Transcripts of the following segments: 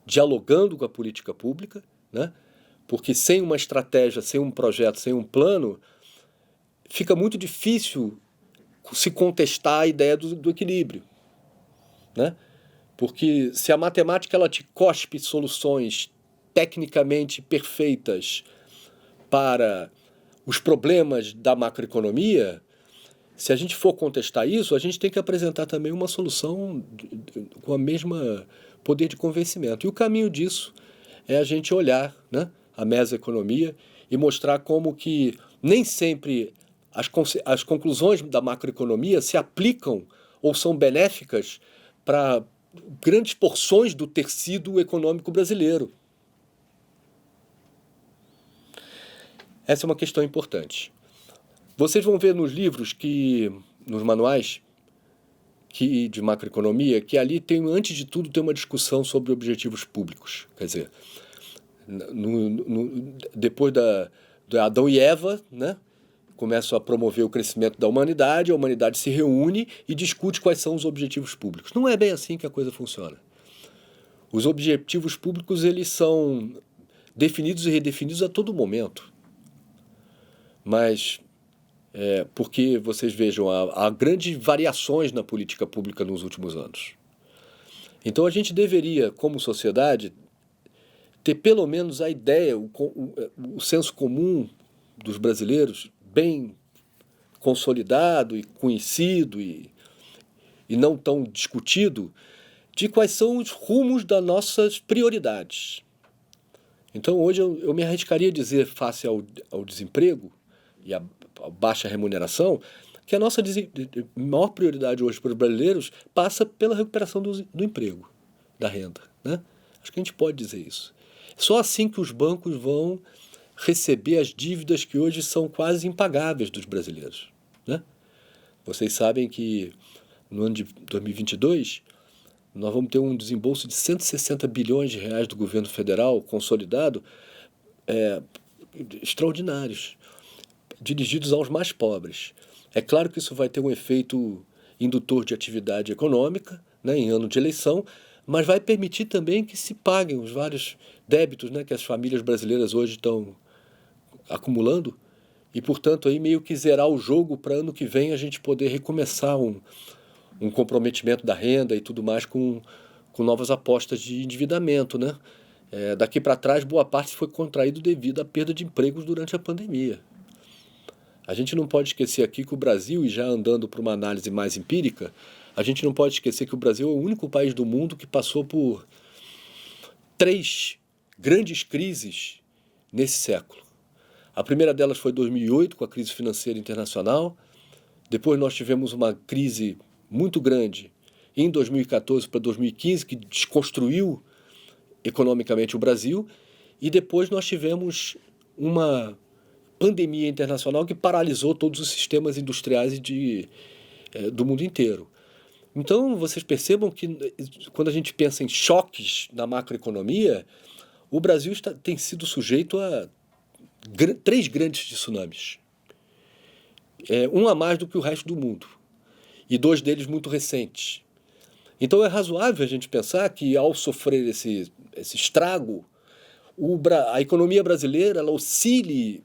dialogando com a política pública, né? Porque sem uma estratégia, sem um projeto, sem um plano, fica muito difícil se contestar a ideia do equilíbrio, né? Porque se a matemática ela te cospe soluções tecnicamente perfeitas para os problemas da macroeconomia, se a gente for contestar isso, a gente tem que apresentar também uma solução com a mesma poder de convencimento. E o caminho disso é a gente olhar, né, a mesoeconomia e mostrar como que nem sempre as conclusões da macroeconomia se aplicam ou são benéficas para grandes porções do tecido econômico brasileiro. Essa é uma questão importante. Vocês vão ver nos livros, nos manuais de macroeconomia, que ali antes de tudo, tem uma discussão sobre objetivos públicos. Quer dizer, depois de Adão e Eva, né, começam a promover o crescimento da humanidade, a humanidade se reúne e discute quais são os objetivos públicos. Não é bem assim que a coisa funciona. Os objetivos públicos eles são definidos e redefinidos a todo momento. Mas porque vocês vejam, há grandes variações na política pública nos últimos anos. Então a gente deveria, como sociedade, ter pelo menos a ideia, o senso comum dos brasileiros bem consolidado e conhecido e não tão discutido, de quais são os rumos das nossas prioridades. Então hoje eu me arriscaria a dizer, face ao desemprego e à baixa remuneração, que a nossa maior prioridade hoje para os brasileiros passa pela recuperação do emprego, da renda, né? Acho que a gente pode dizer isso. Só assim que os bancos vão receber as dívidas que hoje são quase impagáveis dos brasileiros, né? Vocês sabem que no ano de 2022 nós vamos ter um desembolso de 160 bilhões de reais do governo federal consolidado, extraordinários, dirigidos aos mais pobres. É claro que isso vai ter um efeito indutor de atividade econômica, né, em ano de eleição, mas vai permitir também que se paguem os vários débitos, né, que as famílias brasileiras hoje estão acumulando e, portanto, aí meio que zerar o jogo para ano que vem a gente poder recomeçar um comprometimento da renda e tudo mais com novas apostas de endividamento, né? Daqui para trás, boa parte foi contraído devido à perda de empregos durante a pandemia. A gente não pode esquecer aqui que o Brasil, e já andando para uma análise mais empírica, a gente não pode esquecer que o Brasil é o único país do mundo que passou por 3 grandes crises nesse século. A primeira delas foi em 2008, com a crise financeira internacional. Depois nós tivemos uma crise muito grande em 2014 para 2015, que desconstruiu economicamente o Brasil. E depois nós tivemos uma pandemia internacional que paralisou todos os sistemas industriais do mundo inteiro. Então, vocês percebam que quando a gente pensa em choques na macroeconomia, o Brasil tem sido sujeito a 3 grandes tsunamis. Um a mais do que o resto do mundo. E 2 deles muito recentes. Então é razoável a gente pensar que ao sofrer esse estrago, a economia brasileira ela oscile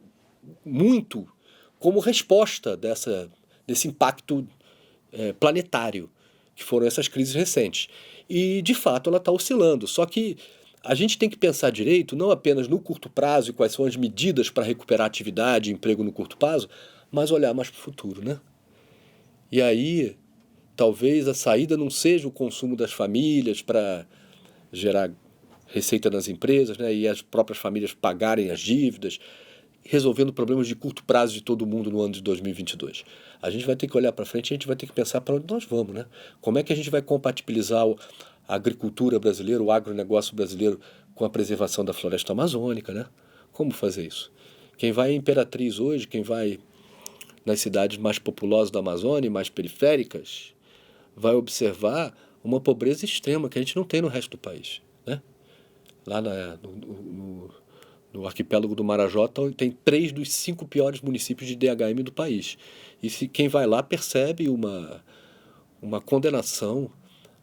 muito como resposta desse impacto planetário, que foram essas crises recentes. E, de fato, ela está oscilando. Só que a gente tem que pensar direito, não apenas no curto prazo e quais são as medidas para recuperar atividade e emprego no curto prazo, mas olhar mais para o futuro, né? E aí, talvez a saída não seja o consumo das famílias para gerar receita nas empresas, né, e as próprias famílias pagarem as dívidas, resolvendo problemas de curto prazo de todo mundo no ano de 2022. A gente vai ter que olhar para frente e a gente vai ter que pensar para onde nós vamos, né? Como é que a gente vai compatibilizar a agricultura brasileira, o agronegócio brasileiro com a preservação da floresta amazônica, né? Como fazer isso? Quem vai em Imperatriz hoje, quem vai nas cidades mais populosas da Amazônia, mais periféricas, vai observar uma pobreza extrema que a gente não tem no resto do país, né? Lá no arquipélago do Marajó tem 3 dos 5 piores municípios de DHM do país. E quem vai lá percebe uma condenação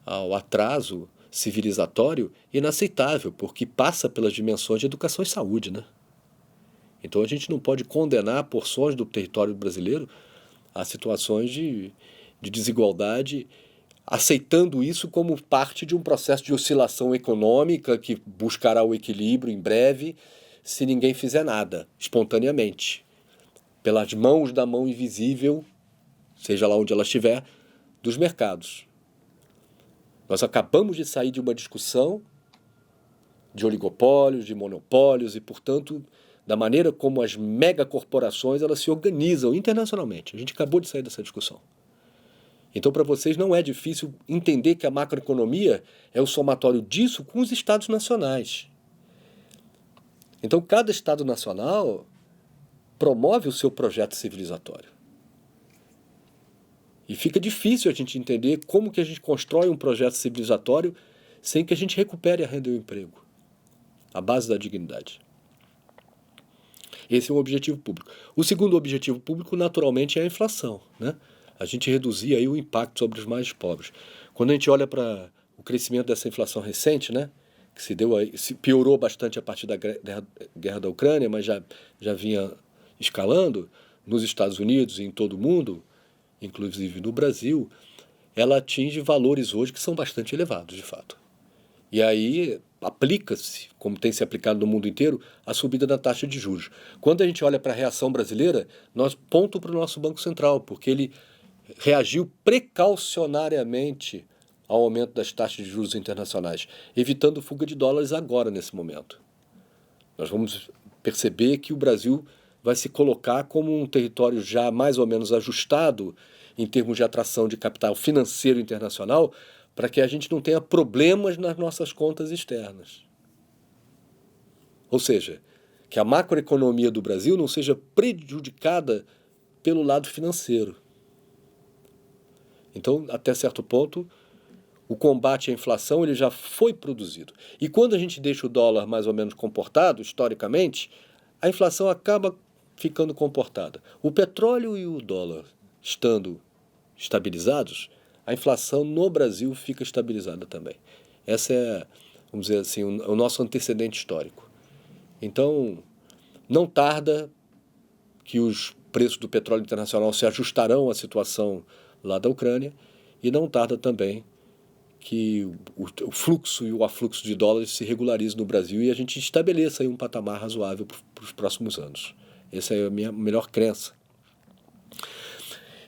ao atraso civilizatório inaceitável, porque passa pelas dimensões de educação e saúde, né? Então a gente não pode condenar porções do território brasileiro a situações de desigualdade, aceitando isso como parte de um processo de oscilação econômica que buscará o equilíbrio em breve, se ninguém fizer nada, espontaneamente, pelas mãos da mão invisível, seja lá onde ela estiver, dos mercados. Nós acabamos de sair de uma discussão de oligopólios, de monopólios e, portanto, da maneira como as megacorporações elas se organizam internacionalmente. A gente acabou de sair dessa discussão. Então, para vocês não é difícil entender que a macroeconomia é o somatório disso com os estados nacionais. Então, cada estado nacional promove o seu projeto civilizatório. E fica difícil a gente entender como que a gente constrói um projeto civilizatório sem que a gente recupere a renda e o emprego, a base da dignidade. Esse é um objetivo público. O segundo objetivo público, naturalmente, é a inflação, né? A gente reduzir aí o impacto sobre os mais pobres. Quando a gente olha para o crescimento dessa inflação recente, né, que se piorou bastante a partir da guerra da Ucrânia, mas já vinha escalando nos Estados Unidos e em todo o mundo, inclusive no Brasil, ela atinge valores hoje que são bastante elevados, de fato. E aí aplica-se, como tem se aplicado no mundo inteiro, a subida da taxa de juros. Quando a gente olha para a reação brasileira, nós ponto para o nosso Banco Central, porque ele reagiu precaucionariamente ao aumento das taxas de juros internacionais, evitando fuga de dólares agora, nesse momento. Nós vamos perceber que o Brasil vai se colocar como um território já mais ou menos ajustado em termos de atração de capital financeiro internacional, para que a gente não tenha problemas nas nossas contas externas. Ou seja, que a macroeconomia do Brasil não seja prejudicada pelo lado financeiro. Então, até certo ponto, o combate à inflação ele já foi produzido. E quando a gente deixa o dólar mais ou menos comportado, historicamente, a inflação acaba ficando comportada. O petróleo e o dólar estando estabilizados, a inflação no Brasil fica estabilizada também. Essa é, vamos dizer assim, o nosso antecedente histórico. Então, não tarda que os preços do petróleo internacional se ajustarão à situação lá da Ucrânia e não tarda também que o fluxo e o afluxo de dólares se regularize no Brasil e a gente estabeleça aí um patamar razoável para os próximos anos. Essa é a minha melhor crença.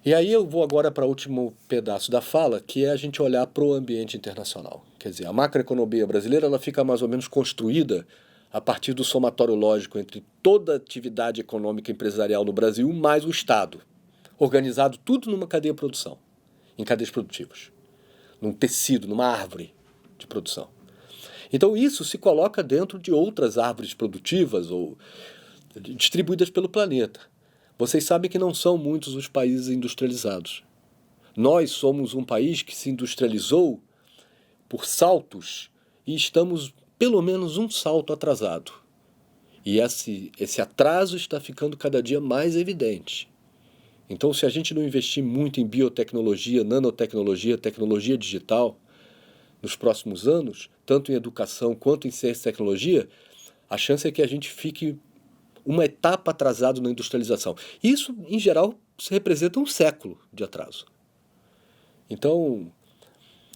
E aí eu vou agora para o último pedaço da fala, que é a gente olhar para o ambiente internacional. Quer dizer, a macroeconomia brasileira ela fica mais ou menos construída a partir do somatório lógico entre toda a atividade econômica e empresarial no Brasil, mais o Estado, organizado tudo numa cadeia de produção, em cadeias produtivas, num tecido, numa árvore de produção. Então isso se coloca dentro de outras árvores produtivas ou distribuídas pelo planeta. Vocês sabem que não são muitos os países industrializados. Nós somos um país que se industrializou por saltos e estamos pelo menos um salto atrasado. E esse atraso está ficando cada dia mais evidente. Então, se a gente não investir muito em biotecnologia, nanotecnologia, tecnologia digital, nos próximos anos, tanto em educação quanto em ciência e tecnologia, a chance é que a gente fique uma etapa atrasado na industrialização. Isso, em geral, representa um século de atraso. Então,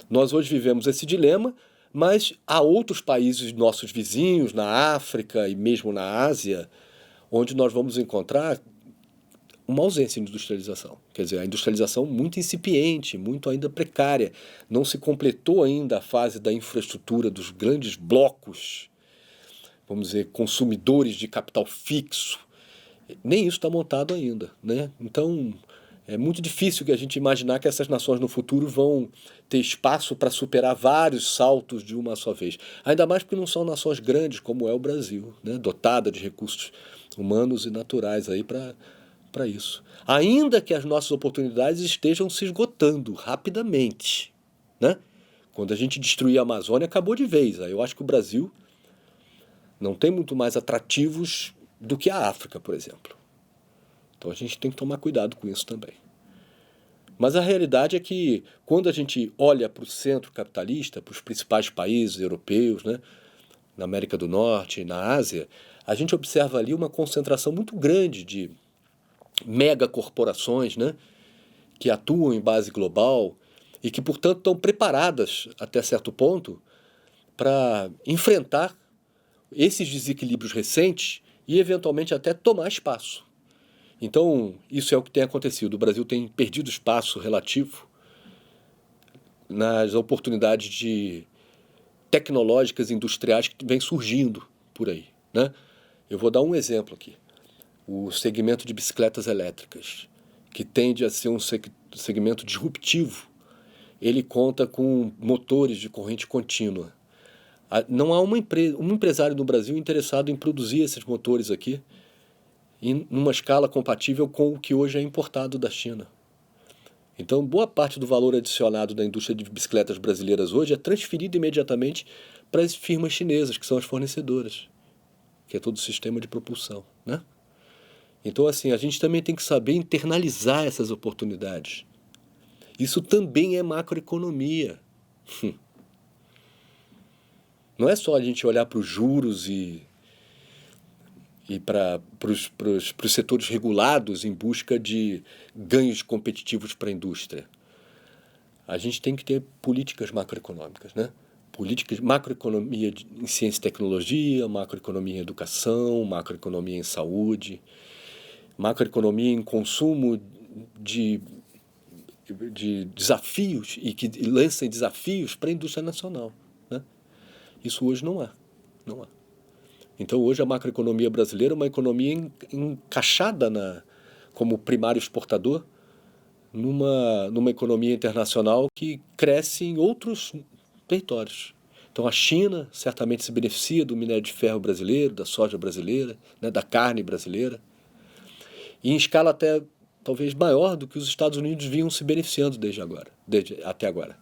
nós hoje vivemos esse dilema, mas há outros países nossos vizinhos, na África e mesmo na Ásia, onde nós vamos encontrar uma ausência de industrialização. Quer dizer, a industrialização muito incipiente, muito ainda precária. Não se completou ainda a fase da infraestrutura dos grandes blocos, vamos dizer, consumidores de capital fixo. Nem isso está montado ainda, né? Então, é muito difícil que a gente imaginar que essas nações no futuro vão ter espaço para superar vários saltos de uma só vez. Ainda mais porque não são nações grandes como é o Brasil, né? Dotada de recursos humanos e naturais aí para isso. Ainda que as nossas oportunidades estejam se esgotando rapidamente, né? Quando a gente destruir a Amazônia, acabou de vez. Aí eu acho que o Brasil não tem muito mais atrativos do que a África, por exemplo. Então a gente tem que tomar cuidado com isso também. Mas a realidade é que quando a gente olha para o centro capitalista, para os principais países europeus, né, na América do Norte, na Ásia, a gente observa ali uma concentração muito grande de megacorporações, né, que atuam em base global e que, portanto, estão preparadas, até certo ponto, para enfrentar esses desequilíbrios recentes e, eventualmente, até tomar espaço. Então, isso é o que tem acontecido. O Brasil tem perdido espaço relativo nas oportunidades tecnológicas e industriais que vêm surgindo por aí, né? Eu vou dar um exemplo aqui. O segmento de bicicletas elétricas, que tende a ser um segmento disruptivo, ele conta com motores de corrente contínua. Não há um empresário no Brasil interessado em produzir esses motores aqui em uma escala compatível com o que hoje é importado da China. Então, boa parte do valor adicionado da indústria de bicicletas brasileiras hoje é transferido imediatamente para as firmas chinesas, que são as fornecedoras, que é todo o sistema de propulsão, né? Então, assim, a gente também tem que saber internalizar essas oportunidades. Isso também é macroeconomia. Não é só a gente olhar para os juros e para os setores regulados em busca de ganhos competitivos para a indústria. A gente tem que ter políticas macroeconômicas, né? Políticas, macroeconomia em ciência e tecnologia, macroeconomia em educação, macroeconomia em saúde, macroeconomia em consumo de desafios e que lancem desafios para a indústria nacional, né? Isso hoje não há. Não há. Então, hoje, a macroeconomia brasileira é uma economia encaixada como primário exportador numa economia internacional que cresce em outros territórios. Então, a China certamente se beneficia do minério de ferro brasileiro, da soja brasileira, né, da carne brasileira, e em escala até talvez maior do que os Estados Unidos vinham se beneficiando desde até agora.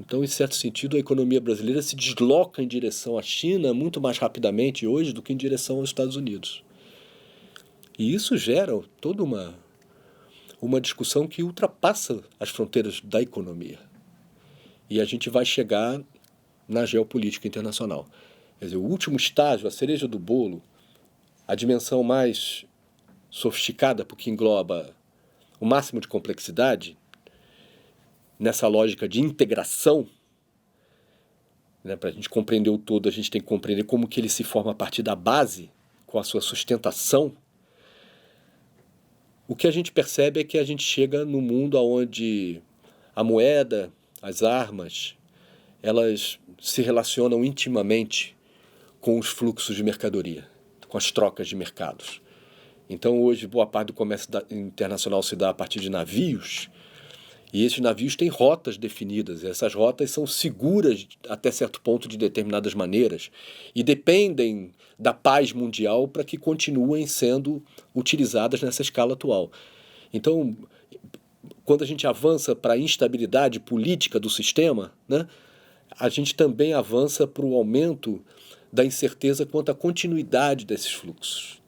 Então, em certo sentido, a economia brasileira se desloca em direção à China muito mais rapidamente hoje do que em direção aos Estados Unidos. E isso gera toda uma discussão que ultrapassa as fronteiras da economia. E a gente vai chegar na geopolítica internacional. Quer dizer, o último estágio, a cereja do bolo, a dimensão mais sofisticada, porque engloba o máximo de complexidade, nessa lógica de integração, né, para a gente compreender o todo, a gente tem que compreender como que ele se forma a partir da base, com a sua sustentação. O que a gente percebe é que a gente chega num mundo onde a moeda, as armas, elas se relacionam intimamente com os fluxos de mercadoria, com as trocas de mercados. Então, hoje, boa parte do comércio internacional se dá a partir de navios, e esses navios têm rotas definidas, e essas rotas são seguras até certo ponto de determinadas maneiras, e dependem da paz mundial para que continuem sendo utilizadas nessa escala atual. Então, quando a gente avança para a instabilidade política do sistema, né, a gente também avança para o aumento da incerteza quanto à continuidade desses fluxos.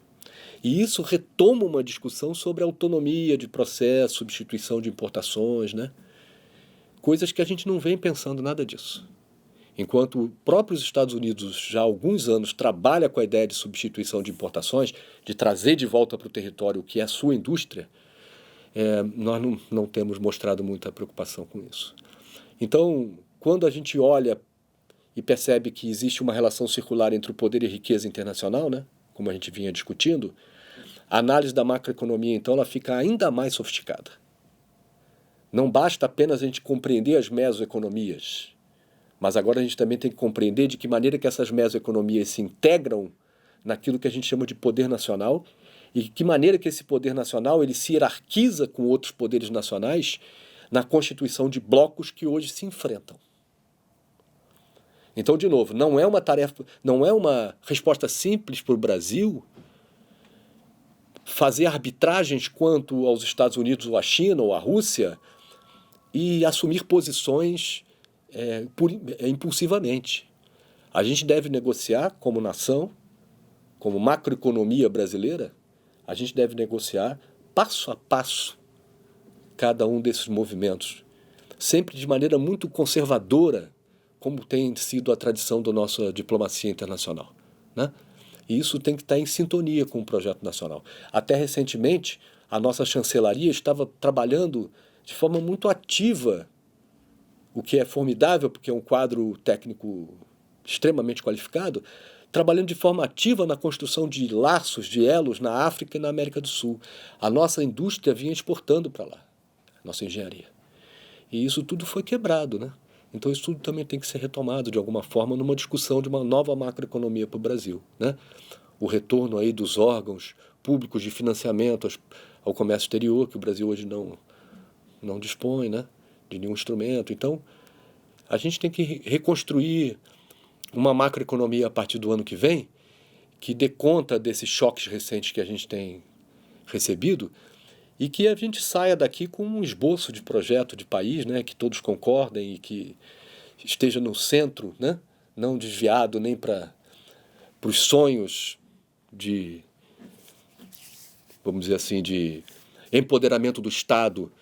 E isso retoma uma discussão sobre autonomia de processo, substituição de importações, né? Coisas que a gente não vem pensando nada disso. Enquanto os próprios Estados Unidos já há alguns anos trabalha com a ideia de substituição de importações, de trazer de volta para o território o que é a sua indústria, nós não temos mostrado muita preocupação com isso. Então, quando a gente olha e percebe que existe uma relação circular entre o poder e a riqueza internacional, né, como a gente vinha discutindo, a análise da macroeconomia, então, ela fica ainda mais sofisticada. Não basta apenas a gente compreender as mesoeconomias, mas agora a gente também tem que compreender de que maneira que essas mesoeconomias se integram naquilo que a gente chama de poder nacional e de que maneira que esse poder nacional ele se hierarquiza com outros poderes nacionais na constituição de blocos que hoje se enfrentam. Então, de novo, não é uma resposta simples para o Brasil fazer arbitragens quanto aos Estados Unidos ou à China ou à Rússia e assumir posições impulsivamente. A gente deve negociar como nação, como macroeconomia brasileira, a gente deve negociar passo a passo, cada um desses movimentos, sempre de maneira muito conservadora, como tem sido a tradição da nossa diplomacia internacional, né? E isso tem que estar em sintonia com o projeto nacional. Até recentemente, a nossa chancelaria estava trabalhando de forma muito ativa, o que é formidável, porque é um quadro técnico extremamente qualificado, trabalhando de forma ativa na construção de laços, de elos na África e na América do Sul. A nossa indústria vinha exportando para lá, a nossa engenharia. E isso tudo foi quebrado, né? Então isso tudo também tem que ser retomado de alguma forma numa discussão de uma nova macroeconomia para o Brasil, né? O retorno aí dos órgãos públicos de financiamento ao comércio exterior, que o Brasil hoje não dispõe, né, de nenhum instrumento. Então, a gente tem que reconstruir uma macroeconomia a partir do ano que vem, que dê conta desses choques recentes que a gente tem recebido e que a gente saia daqui com um esboço de projeto de país, né, que todos concordem e que esteja no centro, né, não desviado nem para os sonhos de, vamos dizer assim, de empoderamento do Estado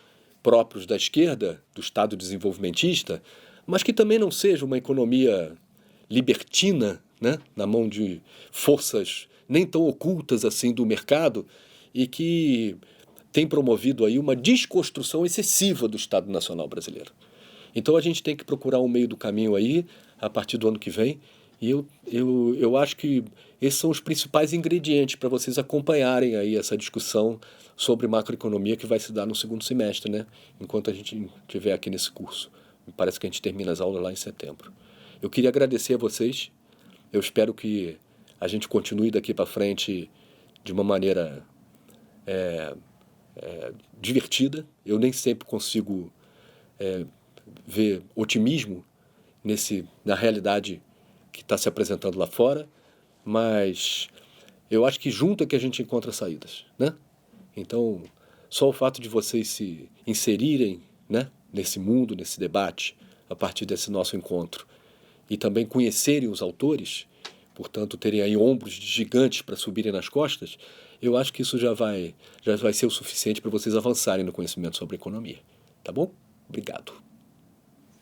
próprios da esquerda, do Estado desenvolvimentista, mas que também não seja uma economia libertina, né, na mão de forças nem tão ocultas assim do mercado e que tem promovido aí uma desconstrução excessiva do Estado Nacional brasileiro. Então a gente tem que procurar um meio do caminho aí, a partir do ano que vem, e eu acho que esses são os principais ingredientes para vocês acompanharem aí essa discussão sobre macroeconomia que vai se dar no segundo semestre, né? Enquanto a gente estiver aqui nesse curso. Me parece que a gente termina as aulas lá em setembro. Eu queria agradecer a vocês. Eu espero que a gente continue daqui para frente de uma maneira divertida. Eu nem sempre consigo ver otimismo na realidade que está se apresentando lá fora, mas eu acho que junto é que a gente encontra saídas, né? Então, só o fato de vocês se inserirem, né, nesse mundo, nesse debate, a partir desse nosso encontro, e também conhecerem os autores, portanto, terem aí ombros de gigantes para subirem nas costas, eu acho que isso já vai ser o suficiente para vocês avançarem no conhecimento sobre economia. Tá bom? Obrigado.